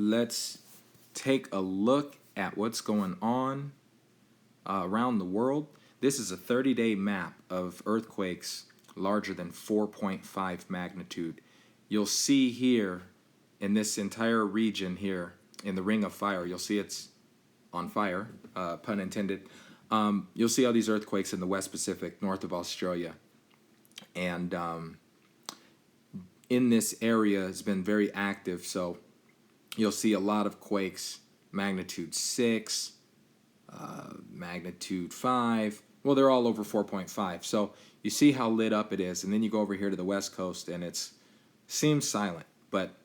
let's take a look at what's going on around the world. This is a 30-day map of earthquakes larger than 4.5 magnitude. You'll see here in this entire region here in the Ring of Fire, you'll see it's on fire, pun intended. You'll see all these earthquakes in the West Pacific, north of Australia. And in this area has been very active, so you'll see a lot of quakes, magnitude 6, magnitude 5. Well, they're all over 4.5. So you see how lit up it is, and then you go over here to the West Coast, and it seems silent. But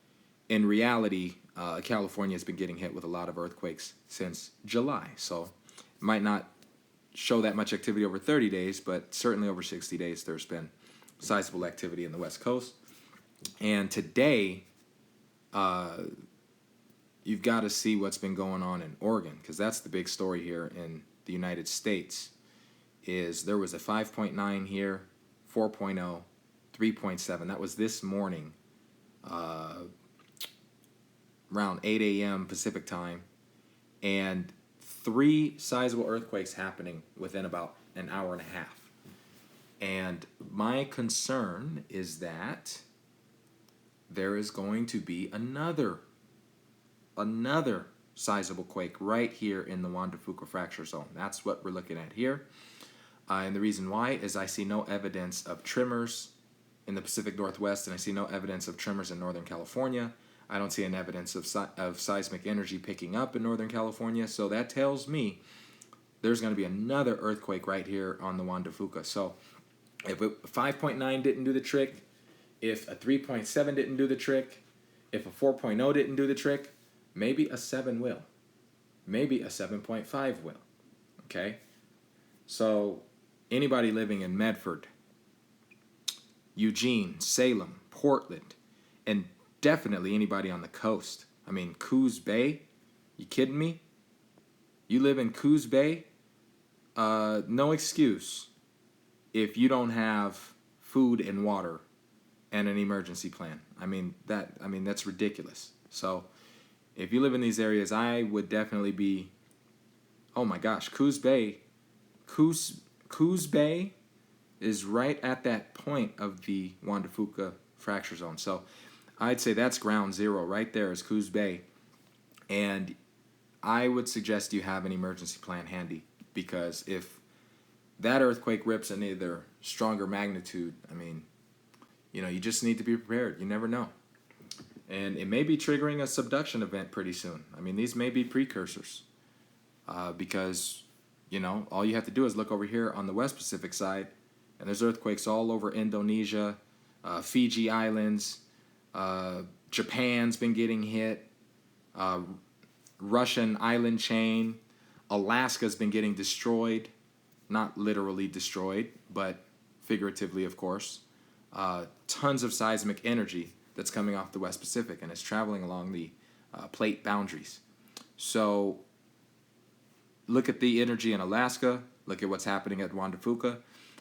in reality, California has been getting hit with a lot of earthquakes since July. So it might not show that much activity over 30 days, but certainly over 60 days there's been sizable activity in the West Coast. And today, you've got to see what's been going on in Oregon, because that's the big story here in the United States. Is there was a 5.9 here, 4.0, 3.7. That was this morning, around 8 a.m. Pacific time, and 3 sizable earthquakes happening within about an hour and a half. And my concern is that there is going to be another sizable quake right here in the Juan de Fuca fracture zone. That's what we're looking at here. And the reason why is I see no evidence of tremors in the Pacific Northwest, and I see no evidence of tremors in Northern California. I don't see an evidence of seismic energy picking up in Northern California. So that tells me there's going to be another earthquake right here on the Juan de Fuca. So if a 5.9 didn't do the trick, if a 3.7 didn't do the trick, if a 4.0 didn't do the trick, maybe a 7 will. Maybe a 7.5 will. Okay? So anybody living in Medford, Eugene, Salem, Portland, and definitely anybody on the coast. I mean, Coos Bay, you kidding me? You live in Coos Bay? No excuse if you don't have food and water and an emergency plan. I mean that's ridiculous. So if you live in these areas, I would definitely be, oh my gosh, Coos Bay is right at that point of the Juan de Fuca fracture zone. So I'd say that's ground zero right there is Coos Bay. And I would suggest you have an emergency plan handy, because if that earthquake rips in either stronger magnitude, I mean, you just need to be prepared. You never know. And it may be triggering a subduction event pretty soon. I mean, these may be precursors, because, all you have to do is look over here on the West Pacific side, and there's earthquakes all over Indonesia, Fiji Islands, Japan's been getting hit, Russian island chain, Alaska's been getting destroyed, not literally destroyed, but figuratively, of course. Tons of seismic energy that's coming off the West Pacific, and it's traveling along the plate boundaries. So look at the energy in Alaska. Look at what's happening at Juan de Fuca.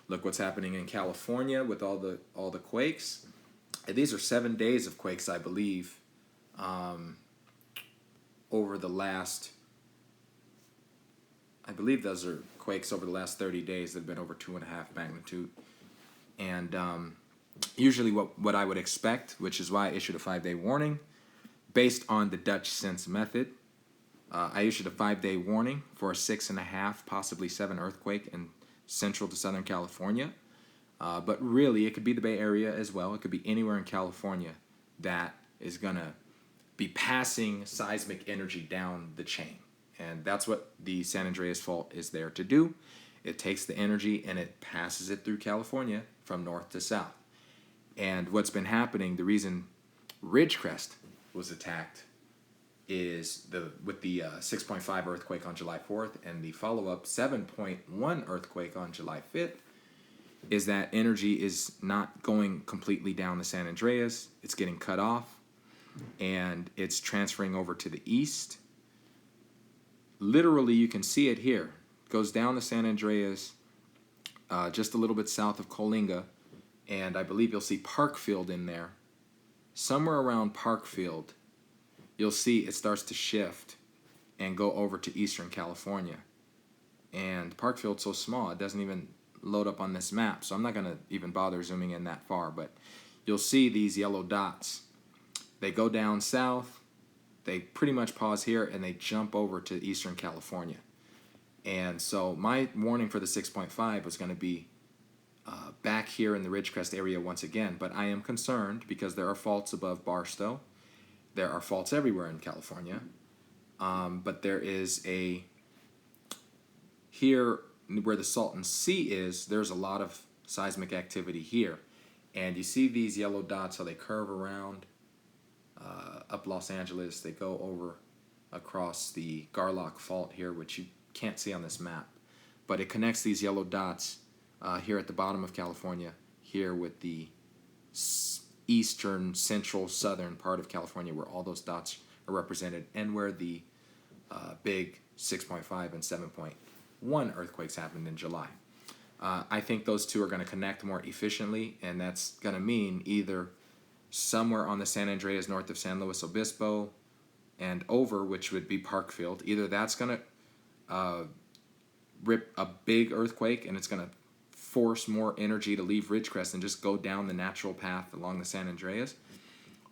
Look what's happening in California with all the quakes. And these are 7 days of quakes, I believe, over the last. I believe those are quakes over the last 30 days that have been over 2.5 magnitude. And usually what I would expect, which is why I issued a 5-day warning, based on the Dutch sense method. I issued a 5-day warning for a 6.5, possibly 7 earthquake in central to southern California. But really, it could be the Bay Area as well. It could be anywhere in California that is going to be passing seismic energy down the chain. And that's what the San Andreas Fault is there to do. It takes the energy and it passes it through California from north to south. And what's been happening, the reason Ridgecrest was attacked is with the 6.5 earthquake on July 4th and the follow-up 7.1 earthquake on July 5th, is that energy is not going completely down the San Andreas. It's getting cut off, and it's transferring over to the east. Literally, you can see it here. It goes down the San Andreas, just a little bit south of Coalinga, and I believe you'll see Parkfield in there. Somewhere around Parkfield, you'll see it starts to shift and go over to Eastern California. And Parkfield's so small, it doesn't even load up on this map, so I'm not going to even bother zooming in that far, but you'll see these yellow dots. They go down south, they pretty much pause here, and they jump over to Eastern California. And so my warning for the 6.5 was going to be back here in the Ridgecrest area once again, but I am concerned because there are faults above Barstow. There are faults everywhere in California, but there is here where the Salton Sea is, there's a lot of seismic activity here. And you see these yellow dots, how they curve around up Los Angeles. They go over across the Garlock Fault here, which you can't see on this map. But it connects these yellow dots here at the bottom of California, here with the eastern, central, southern part of California, where all those dots are represented, and where the big 6.5 and 7.1 earthquakes happened in July. I think those two are going to connect more efficiently, and that's going to mean either somewhere on the San Andreas north of San Luis Obispo and over, which would be Parkfield, either that's going to rip a big earthquake and it's going to force more energy to leave Ridgecrest and just go down the natural path along the San Andreas,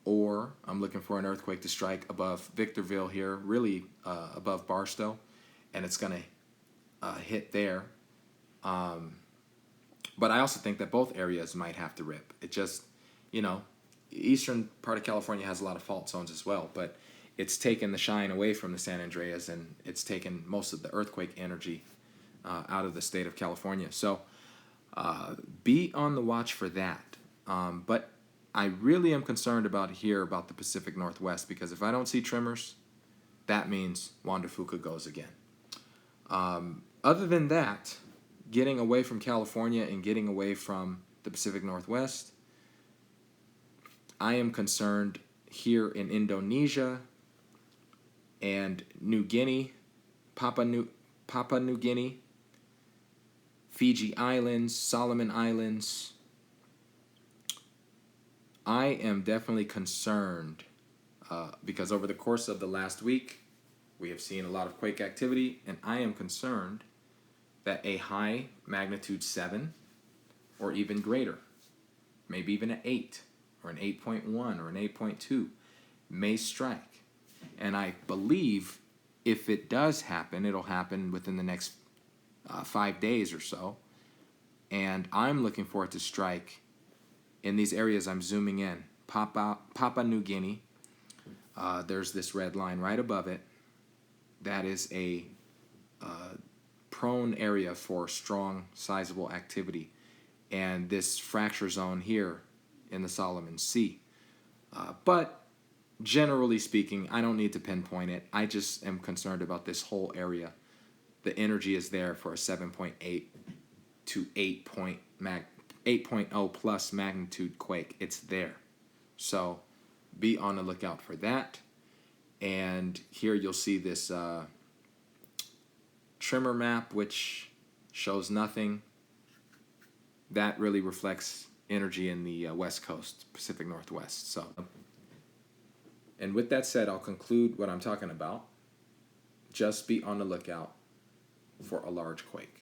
or I'm looking for an earthquake to strike above Victorville here, really above Barstow, and it's going to hit there. But I also think that both areas might have to rip. It just, eastern part of California has a lot of fault zones as well, but it's taken the shine away from the San Andreas, and it's taken most of the earthquake energy out of the state of California. So be on the watch for that. But I really am concerned about the Pacific Northwest, because if I don't see tremors, that means Juan de Fuca goes again. Other than that, getting away from California and getting away from the Pacific Northwest, I am concerned here in Indonesia and New Guinea, Papua New Guinea, Fiji Islands, Solomon Islands. I am definitely concerned because over the course of the last week, we have seen a lot of quake activity, and I am concerned that a high magnitude 7 or even greater, maybe even an 8 or an 8.1 or an 8.2 may strike. And I believe if it does happen, it'll happen within the next 5 days or so. And I'm looking for it to strike in these areas I'm zooming in. Papua New Guinea, there's this red line right above it. That is a prone area for strong, sizable activity. And this fracture zone here in the Solomon Sea. But generally speaking, I don't need to pinpoint it. I just am concerned about this whole area. The energy is there for a 7.8 to 8.0 plus magnitude quake. It's there. So be on the lookout for that. And here you'll see this tremor map, which shows nothing. That really reflects energy in the West Coast, Pacific Northwest. So, and with that said, I'll conclude what I'm talking about. Just be on the lookout for a large quake.